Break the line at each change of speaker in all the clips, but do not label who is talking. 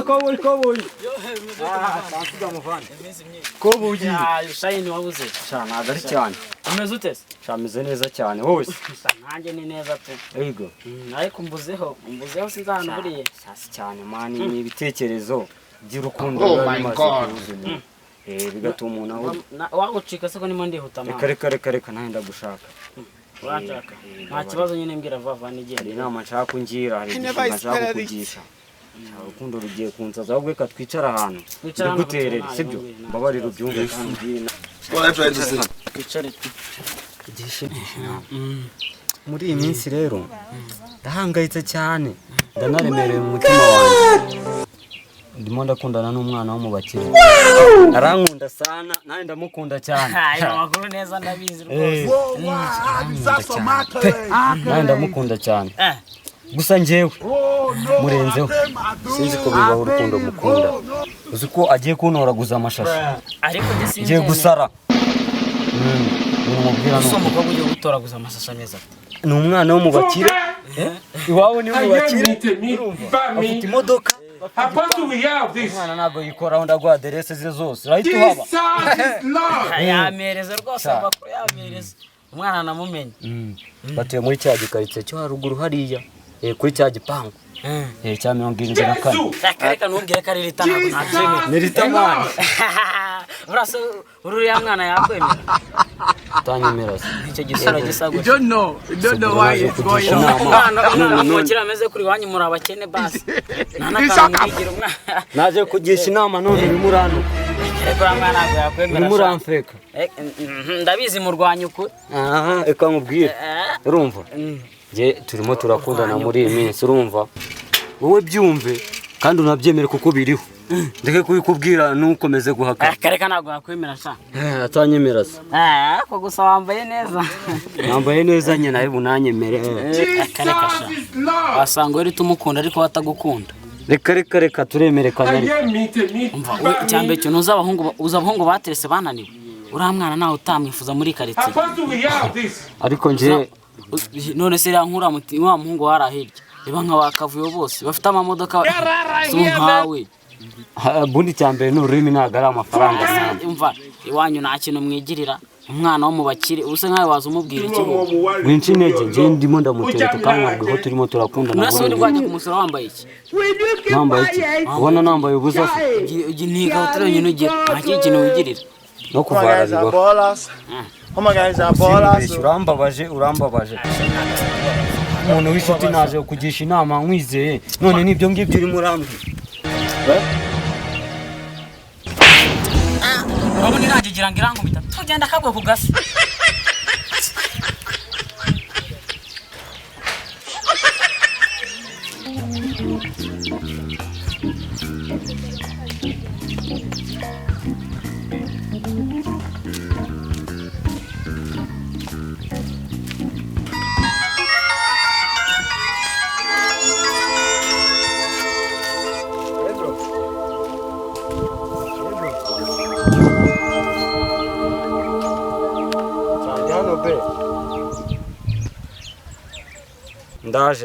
koboyi. Tansiga muvana. Koboyi.
Shayini wabuze.
Shana agari cyane.
Ameze utese?
Shameze neza cyane hose.
Nanjye ni neza pe.
Yego.
Ariko mbuzeho sinzahana buriye.
Sasi cyane mani ni ibitekerezo by'urukundo rw'amaze. Bigatuma umuntu aho
wagucika se ko nimo ndihuta mama.
Reka nawe ndagushaka.
Urashaka? Nta kibazo nyine mbwira vava nigende.
Hari inama nshaka kungira, hari nshaka kukugisha. Urukundo rugiye kunsaza ahubwo reka twicara ahantu. Duguterere sibyo? Babarira ubyumve kandi.
Twicare.
Muri iyi minsi rero ndahangayitse cyane. Ndanaremereye mu mutima wanjye. Ndimo ndakundana n'umwana wo mu bakire. Arankunda sana, nawe ndamukunda cyane.
Ayo makuru neza ndabizi rwose.
Nawe ndamukunda cyane. Gusa njyewe murenzeho. Sinzi ko bibaho urukundo mukunda. Uzi ko agiye kuntoraguza amashashi.
Ariko sinzi.
Ngiye gusara. Numubwira
no. Somo ko ugiye gutoraguza amashashi neza.
Ni umwana wo mu bakire. Iwawe ni mu bakire. Afite imodoka.
How do we have this?
Mwana nago yikoraho ndagwa adresse ze zose. Right uhaba.
Yamereza rwose abakuru yamereza. Umwana namumenye.
Batuye muri cya gikaritse cyo haruguru hariya. Kuri cya gipangu. Cya 74.
Reka ntumbwire ko ari lita ntabwo ntabyemera.
Ni lita mwana.
Urasa ururiya mwana yakwemera.
Utanyemera se.
Icyo gisura gisagura.
You don't know why it's going on.
Mukira ameze kuri wanyu muri abakene basi. Nanakamwigira umwana.
Naje kugisha inama none bimurano.
Reka mwana ntabwo yakwemera.
Bimuramfeka.
Ndabizi murwanya ukuri.
Eka nkubwire. Urumva? Je turimo turakundana muri iyi minsi urumva? Wowe byumve kandi unabyemere kuko biriho. Ndeke kubikubwira nukomeze guhaka.
Reka ntabwo yakwemera sha.
Atanyemera se.
Ko gusa wambaye neza.
Nambaye neza nyine nawe bunanyemere.
Reka sha. Wasanga uri tumukunda ariko watagukunda.
Reka turemere kanari.
Umva icyambe cyo uzabahungu baterese bananiwe. Uriya mwana nawe utamwifuza muri karitsiye.
Ariko nje
none se rankura mutima wa muhungu warahirye. Reba nka bakavuyo bose bafite amamodoka nkawe.
Bundi cyambere n'ururimi nagara amafaranga sana.
Umva iwanyu nta kintu mwigirira. Umwana wo mu bakire ubuse nkawe waza umubwira ikigo.
Winci intege nje ndimo ndamutereta kandi ngo turimo turakundana.
Nase uri kwaje kumusura wambaye iki?
Nambaye iki? Ubona nambaye ubusa se.
Niga uturanye n'ugira. Nta kintu wigirira.
No kuvara bigo. Urambabaje. Umuntu w'ishuti naje kugisha inama nkwizeye. None nibyo ngibyo uri murambi.
Urabona iragigira ngo irangumita. Tugenda kabwe ku gasi.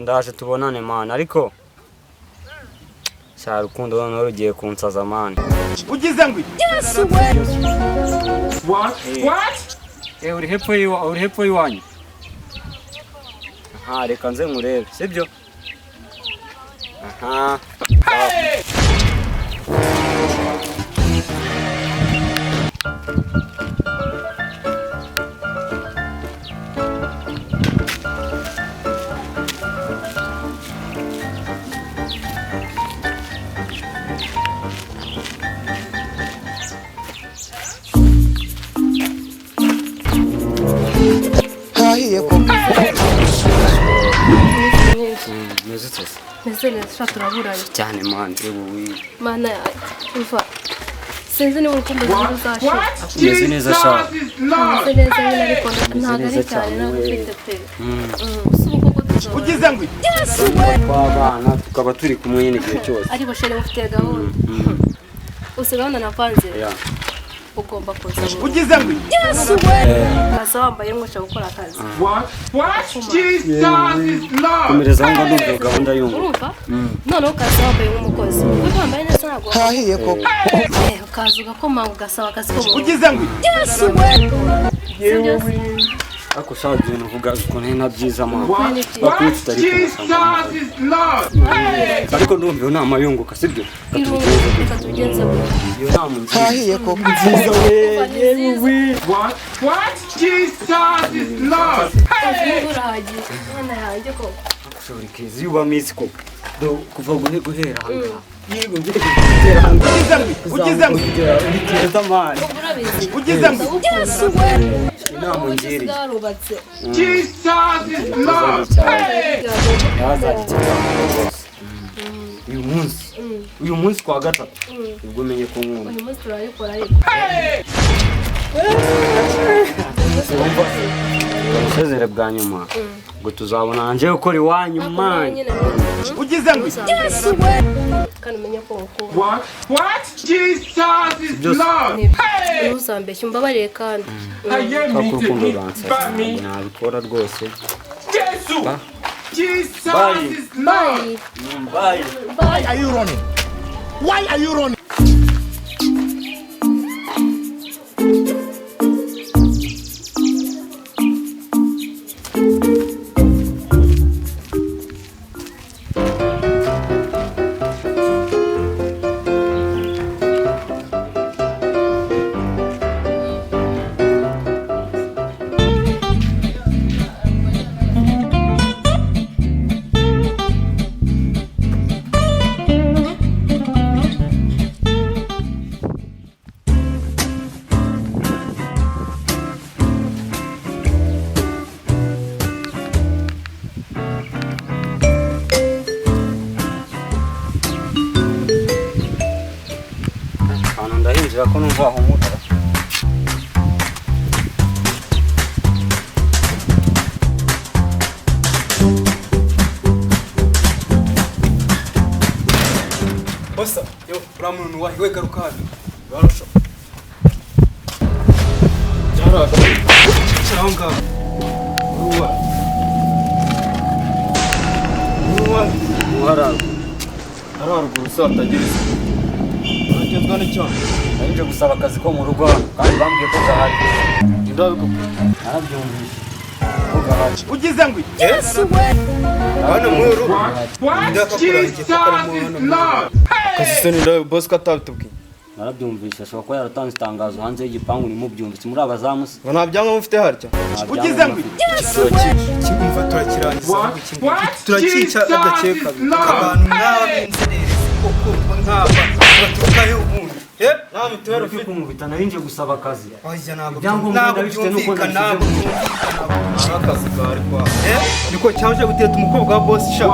Ndaje tubonane man ariko sha rukundo none rugiye kunsaza man.
Ugize ngwi?
Yes what?
Uri hepfo yiwanyu. Reka nze nkurebe sibyo? Hey!
Nzele turaburaye
cyane man
mana umva sinzi ni urukundo ruzashira
ameze neza sha
ameze neza nyine ariko ntabwo ari cyane n'abafite pe
ugize ngwi
twabana tukaba turi kumwe nyine igihe cyose
ari bashene mufite gahunda usigabana na panze ugomba kuza
ugize ngo
kaza wambaye nk'ushaka gukora akazi.
What? Jesus is Lord.
komereza ngo ndumva gahunda yungu
Urumva? Noneho kaza wambaye nk'umukozi. Kuko wambaye neza ntabwo.
hahiye koko
Kaza ugakoma ugasaba akazi ko mu rugo.
ugize ngo
ako shaje ibintu uvuga ukuntu nta byiza mama
What? Jesus is Lord.
ariko ndumva iyo nama yunguka sibyo
Irungu reka tubigenze gutya.
iyo nama nziza
hahiye koko
What? Jesus is Lord.
Irungu urahagiye. Mwana yanjye koko.
ushobora kizi yuba miss ko do kuva guhera hanga yego ngiye kugera hanga
ugize ngo
biteza amani
Urabizi.
ugize ngo
inama ngiri
Bwarubatse.
Jesus is Lord.
yazagikira rwose uyu munsi kwa gatatu ubwo menye ko nkunda
Uyu munsi turayikora ariko.
ubusezere bwa nyuma ngo tuzabona nje gukora iwanyu mani
ugize ngo
Kandi umenye ko ukunda.
What? Jesus is Lord.
Ntuzambeshye umbabarire kandi.
kakurukundo ransa nabikora rwose
Jesus. Jesus
Bye.
is Lord.
bye
why are you running
hano ndahinjira ko numva ahumura
bosa yo uramuntu wahi we garuka hano barusha jara changa ruwa
uhararwa
araruguru se atagereza uragezwa n'icyo
nje gusaba akazi ko mu rugo kandi bambwiye ko gahari
ndabikubwira
narabyumvise ko gahari
ugize ngo hano mu rugo
What? Jesus is Lord.
kasise ni ndawe boss katabitubwiye
narabyumvise ashobora kuba yaratanze itangazo hanze y'igipangu nimubyumvise muri abazamu se
nta byangombwa mufite harya ugize ngo kimva turakirangiza
What?
turakica
Jesus
adakeka
is Lord.
abantu nk'aba b'inzererezi koko nk'aba baturukayo ubundi nta mituweli ufite
kumubita narinje gusaba akazi
oya
Ibyangombwa ndabifite nuko
ntabwo akazi kari kwa niko cyaje guteta umukobwa wa boss sha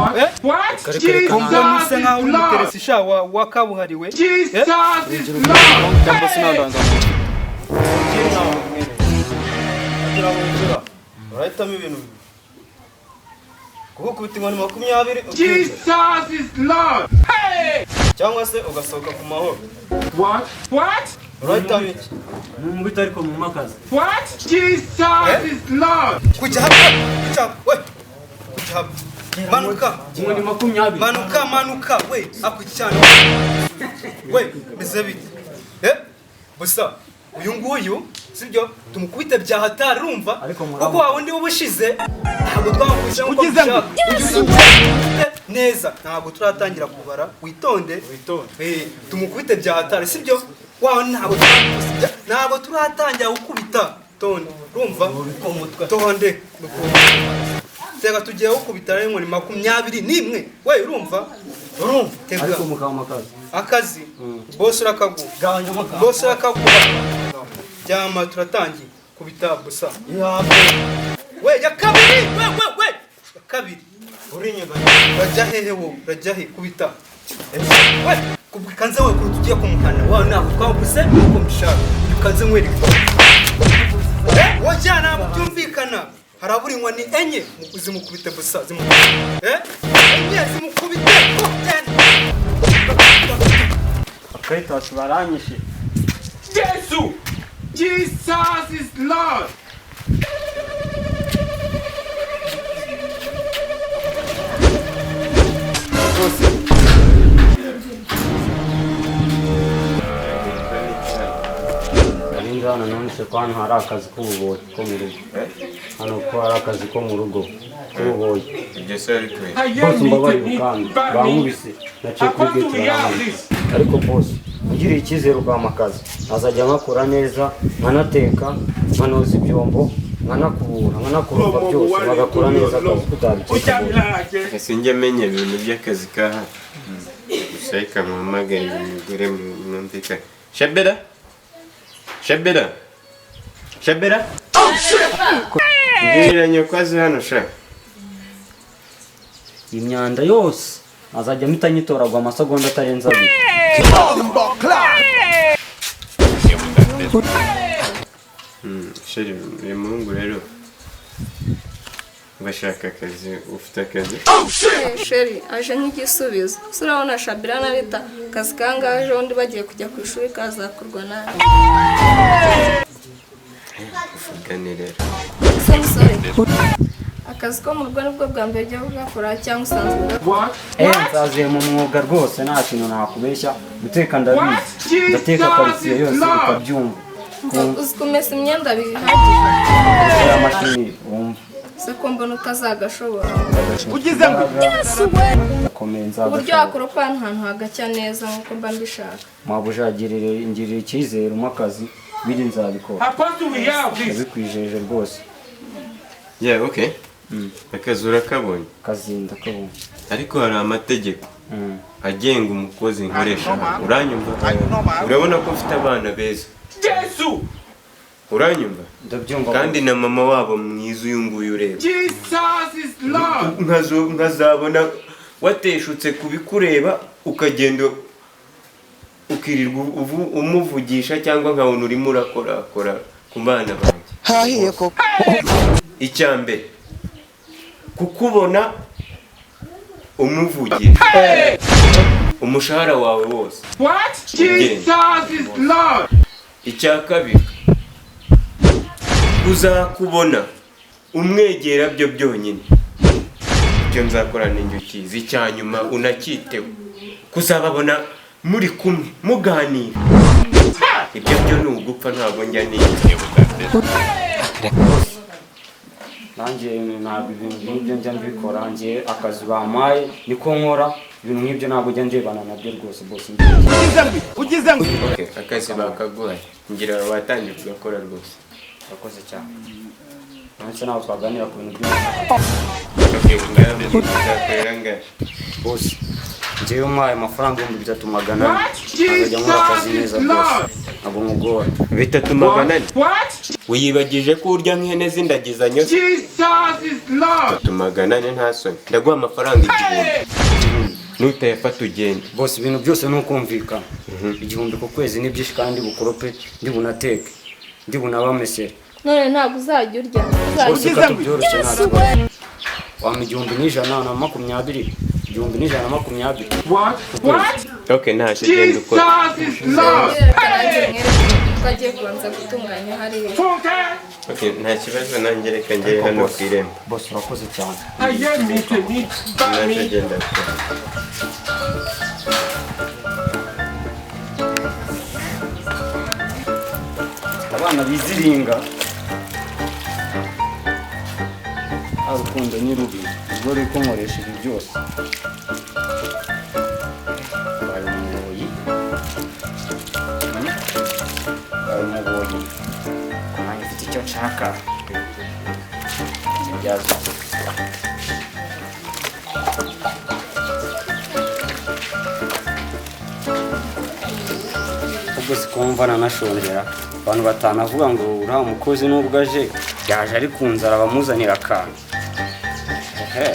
What?
kare
Jesus
kumva muse nkaho
is
uri
Lord.
muteresi sha wa kabuhariwe
Jesus is Lord.
cyangwa se nandanga urahitamo ibintu bibiri kugukubita inkoni 20
Jesus is Lord. Hey!
cyangwa se ugasohoka ku mahoro
What?
urahitamo iki
mumubita ariko mu makazi
What? Jesus is Lord.
kujya hapa we kujya hapa manuka
inkoni 20
manuka we akucyana we bize bite busa uyu nguyu sibyo tumukubite bya hatari rumva kuko wa wundi ubushize ntabwo twamukubise ngo dushaka neza ntabwo turatangira kubara witonde tumukubite bya hatari sibyo wa ntabwo turatangira gukubita tonde rumva tonde tega tugiye gukubita rero inkoni 21 we urumva tega
ariko mukaba makazi
akazi boss urakagu boss urakagu jama turatangiye kubita busa we ya kabiri we ya kabiri urinyega rajya hehe wo rajya he kubita we kubikanze we kuri tugiye kumuhana wa nako twabuse uko mbishaka ukanze nkwereka wajyana byumvikana haraburi inkoni enye zimukubite busa zimukubite enye zimukubite
akayita baranyishe
Jesus! Jesus is Lord.
hano nonese ko hano hari akazi k'ububoyi ko mu rugo hano ko hari akazi ko mu rugo k'ububoyi bose mbabarira kandi bankubise naciye kuri gate barankubise ariko bose ugiriye icyizere ukampa akazi azajya nkakora neza nkanateka nkanoza ibyombo nkanakubura nkanakoropa byose bagakora neza akazi kutabikeka
sinjye menye ibintu by'akazi kaha gusa reka mpamagare umugore mwumvikane Shabera Shabera Shabera Ngiranye kwazi hano sha
imyanda yose azajya mpita nyitoragwa amasegonda atarenze abiri
sheri uyu muhungu rero bashaka akazi ufite akazi
sheri aje nk'igisubizo urabona Shabira na Rita akazi kangahe ejo undi bagiye kujya ku ishuri kazakorwa nawe
ufugane rero
akazi ko mu rugo nibwo bwa mbere ujya ugakora cyangwa usanzwe
nsaziye mu mwuga rwose nta kintu nakubeshya guteka ndabizi ndateka karitsiye yose ukabyumva
uzi kumesa imyenda bihagije
amashini wumva
se ko mbona utazagashobora
Ugize ngo
uburyo wakoropa ahantu hagacya neza nk'uko mba mbishaka
mabuja ngirira icyizere umpa akazi biri nzabikora ndabikwijeje rwose
yeah okay akazi urakabonye
akazi ndakabonye
ariko hari amategeko agenga umukozi nkoresha uranyumva urabona ko ufite abana beza
Yesu.
uranyumva
ndabyumva
kandi na mama wabo mwiza uyu nguyu ureba
Jesus is Lord.
nkazabona wateshutse kubikureba ukagenda ukirirwa umuvugisha cyangwa nkabona urimo urakora ku bana banjye
hahiye koko
icya mbere kukubona umuvugisha umushahara wawe wose
What? Jesus is Lord.
icya kabiri uzakubona umwegera byo byonyine ibyo nzakora n'injye ukizi icya nyuma unacyiteho kuzababona muri kumwe muganira ibyo byo ni ugupfa ntabwo njya n'iyo
nanjye ntabwo ibintu nk'ibyo njya mbikora njye akazi bampaye niko nkora ibintu nk'ibyo ntabwo njya ndebana nabyo rwose bose
Ugize ngo
okay akazi bakaguhaye ngira watangiye kugakora rwose
urakoze cyane nanjye nawe twaganira ku bintu
okay ngabe uzakorera ngahe
bose njyewe umpaye amafaranga 3,800 azajya nkora akazi neza rwose ntabwo mugora
3,800
What?
wiyibagije ko urya nk'ihene z'indagizanyo
Jesus is Lord.
3,800 nta soni ndaguha amafaranga 1,000 nutayafata ugende
bose ibintu byose ni ukumvikana 1,000 ku kwezi ni byinshi kandi bukorope ndi bunateke ndi bunabamesere
none ntabwo uzajya urya
bose katubyoroshye ntabwo wampa 1,120 1,120
What? What?
okay ntacyo genda ukora
Jesus is Lord.
twagiye kubanza gutunganya hariya
Funke.
okay nta kibazo nanjye reka ngere hano ku irembo
bose urakoze cyane
Ayemite ni
ntacyo
bami.
genda ukora
abana biziringa urukundo ni rubi ubwo ruri kunkoresha ibi byose bari umuboyi nanjye mfite icyo nshaka ibyazo ubwo sikumva nanashongera abantu batanavuga ngo uriya mukozi nubwo aje yaje ari ku nzara bamuzanira akantu ehe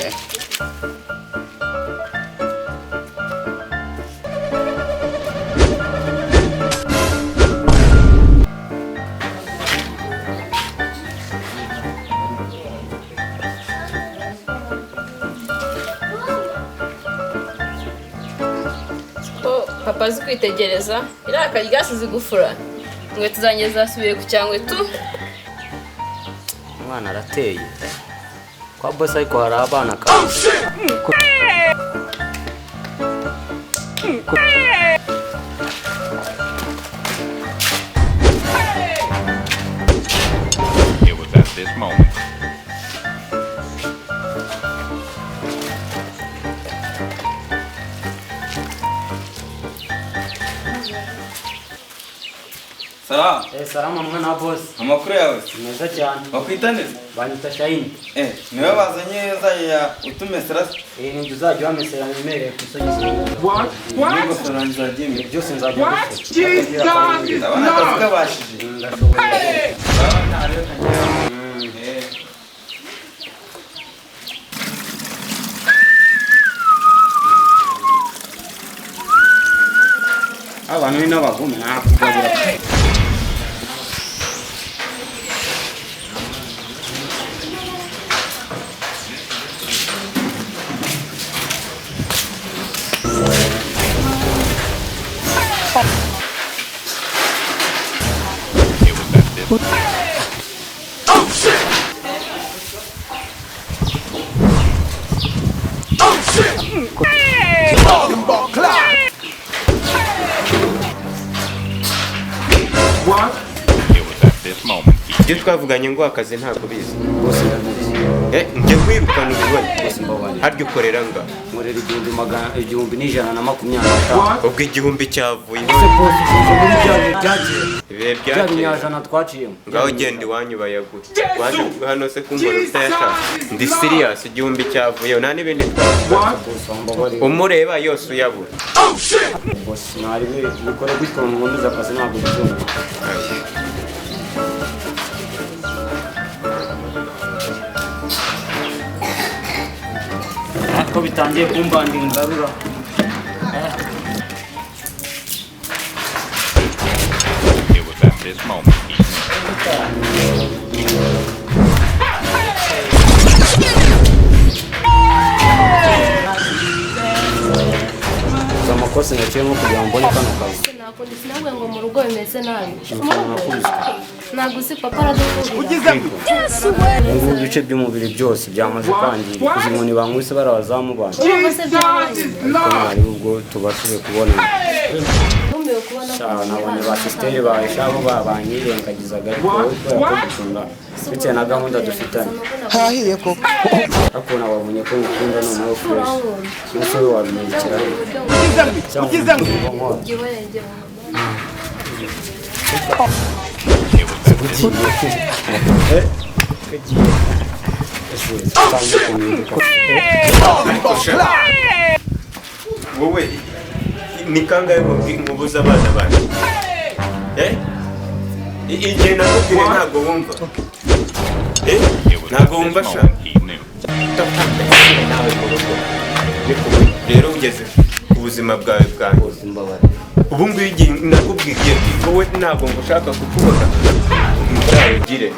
ko papa azi kwitegereza iriya karyasize igufura
inkweto zanjye zasubiye ku cyangwe tu.
Umwana arateye kwa boss ariko hari abana kabisa.
It was at this moment.
Sawa,
Salama mwana wa boss.
amakuru yawe
Meza cyane.
wakwita neza?
Banyita Shine.
Niwe bazanye zaya utumesera
Ni uzajya wamesera nimereye ku isogisi.
What? What?
n'ingofero nzagimye.
Byose nzajya
What?
gufata.
Jesus is
Ndabona akazi
Lord.
kabashije.
Hey!
Ndabona rero kanyera.
Abantu ni n'abagome nakugabura.
It was at this
What?
It was at this moment.
ibyo twavuganye ngo akazi ntabwo bizi.
Bose ndabizi.
Njye kwirukana ubibone.
Bose mbabari.
Harya ukorera nga.
Nkorera 1,125.
What?
Ubwo igihumbi cyavuye.
Ese boss ushije muri byagiye.
Ibihe
Bya
byakeye.
binyajana twaciyemo.
Ngaho genda iwanyu bayagure. Waje hano se kumbona utayashaka. Ndi serious igihumbi cyavuye nta n'ibindi twavuga.
What?
Boss mbabari.
Umureba yose uyabura.
Boss nari bikora gutyo mu nkombe z'akazi ntabwo bizumva. Ako bitangiye kumbandira ingarura.
It was at this moment.
Za amakosa naciyemo kugira ngo mbone kano kazi.
Nakunda sinabwe ngo mu rugo bimeze nabi.
Nakubise.
Ntabwo uzi papa aradukubira.
Ubu ibice by'umubiri byose byamaze kwangirika. Kuzi inkoni bankubise barabazamu bana.
Urumva se byabaye?
Jesus is
Ko
Lord.
mwari ubwo tubashoboye kubona.
Ntumiwe kubona ko
Nabonye ba sisteri bahishabo banyirengagizaga ariko wowe kubera ko dukunda bitewe na gahunda dufitanye.
hahiye koko
Ariko nabonye ko ngukunda noneho fresh. Cyose wowe wabimenyekera. Ugize ngo.
Wowe ni kangahe mubuza abana banyu? Igihe nakubwire ntabwo wumva.
It was
Ntabwo
at
wumva
this
sha.
moment he knew.
Nawe mu rugo. Rero ugeze ku buzima bwawe bwanjye. Ubu ngubu igihe nakubwiye wowe ntabwo ngushaka kukubona. Umutara ugire.